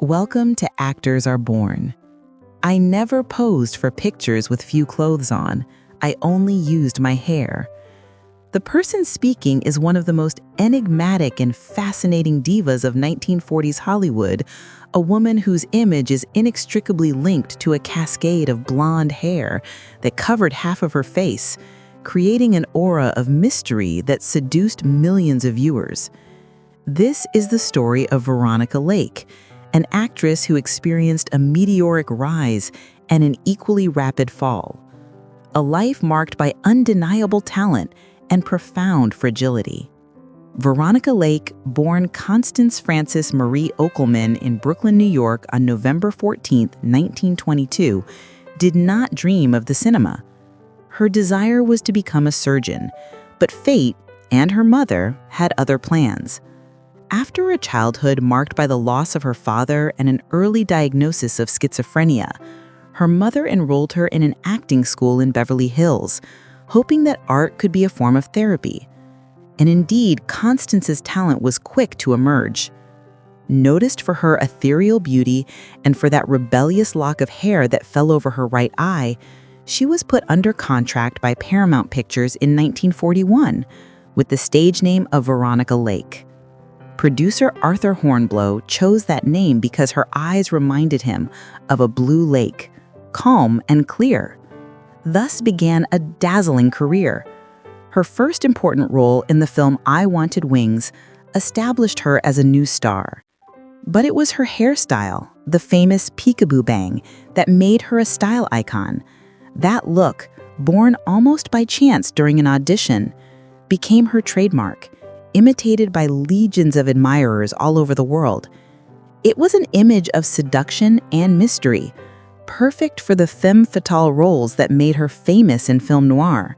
Welcome to Actors Are Born. I never posed for pictures with few clothes on. I only used my hair. The person speaking is one of the most enigmatic and fascinating divas of 1940s Hollywood, a woman whose image is inextricably linked to a cascade of blonde hair that covered half of her face, creating an aura of mystery that seduced millions of viewers. This is the story of Veronica Lake, an actress who experienced a meteoric rise and an equally rapid fall. A life marked by undeniable talent and profound fragility. Veronica Lake, born Constance Frances Marie Ockelman in Brooklyn, New York on November 14, 1922, did not dream of the cinema. Her desire was to become a surgeon, but fate and her mother had other plans. After a childhood marked by the loss of her father and an early diagnosis of schizophrenia, her mother enrolled her in an acting school in Beverly Hills, hoping that art could be a form of therapy. And indeed, Constance's talent was quick to emerge. Noticed for her ethereal beauty and for that rebellious lock of hair that fell over her right eye, she was put under contract by Paramount Pictures in 1941 with the stage name of Veronica Lake. Producer Arthur Hornblow chose that name because her eyes reminded him of a blue lake, calm and clear. Thus began a dazzling career. Her first important role in the film I Wanted Wings established her as a new star. But it was her hairstyle, the famous peekaboo bang, that made her a style icon. That look, born almost by chance during an audition, became her trademark, imitated by legions of admirers all over the world. It was an image of seduction and mystery, perfect for the femme fatale roles that made her famous in film noir.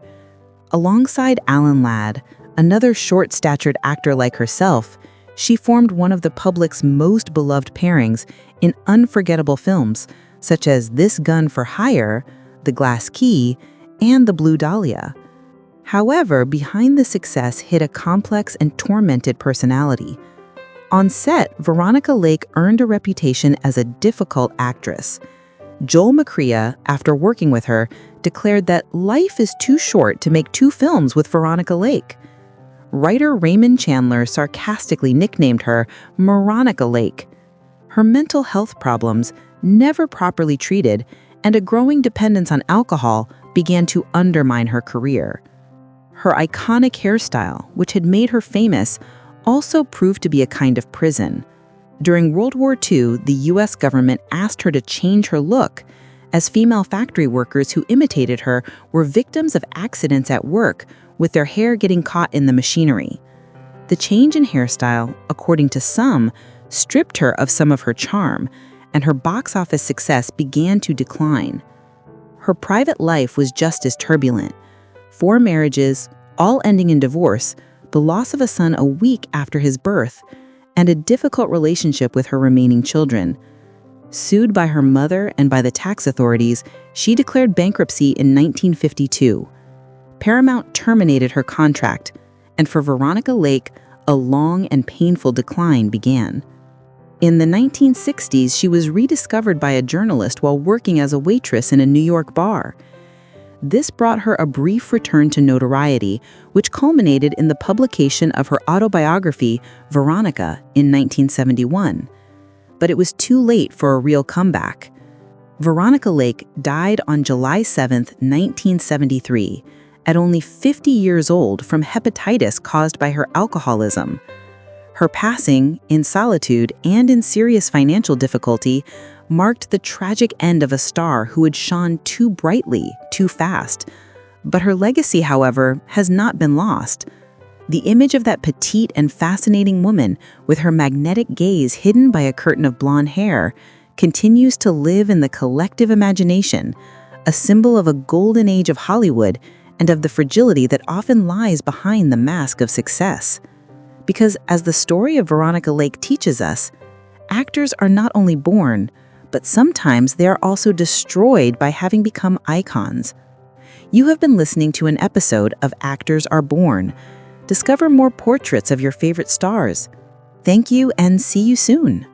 Alongside Alan Ladd, another short-statured actor like herself, she formed one of the public's most beloved pairings in unforgettable films, such as This Gun for Hire, The Glass Key, and The Blue Dahlia. However, behind the success hid a complex and tormented personality. On set, Veronica Lake earned a reputation as a difficult actress. Joel McCrea, after working with her, declared that life is too short to make two films with Veronica Lake. Writer Raymond Chandler sarcastically nicknamed her Veronica Lake. Her mental health problems, never properly treated, and a growing dependence on alcohol began to undermine her career. Her iconic hairstyle, which had made her famous, also proved to be a kind of prison. During World War II, the U.S. government asked her to change her look, as female factory workers who imitated her were victims of accidents at work, with their hair getting caught in the machinery. The change in hairstyle, according to some, stripped her of some of her charm, and her box office success began to decline. Her private life was just as turbulent. 4 marriages, all ending in divorce, the loss of a son a week after his birth, and a difficult relationship with her remaining children. Sued by her mother and by the tax authorities, she declared bankruptcy in 1952. Paramount terminated her contract, and for Veronica Lake, a long and painful decline began. In the 1960s, she was rediscovered by a journalist while working as a waitress in a New York bar. This brought her a brief return to notoriety, which culminated in the publication of her autobiography, Veronica, in 1971. But it was too late for a real comeback. Veronica Lake died on July 7, 1973, at only 50 years old from hepatitis caused by her alcoholism. Her passing, in solitude and in serious financial difficulty, marked the tragic end of a star who had shone too brightly, too fast. But her legacy, however, has not been lost. The image of that petite and fascinating woman, with her magnetic gaze hidden by a curtain of blonde hair, continues to live in the collective imagination, a symbol of a golden age of Hollywood and of the fragility that often lies behind the mask of success. Because as the story of Veronica Lake teaches us, actors are not only born, but sometimes they are also destroyed by having become icons. You have been listening to an episode of Actors Are Born. Discover more portraits of your favorite stars. Thank you and see you soon.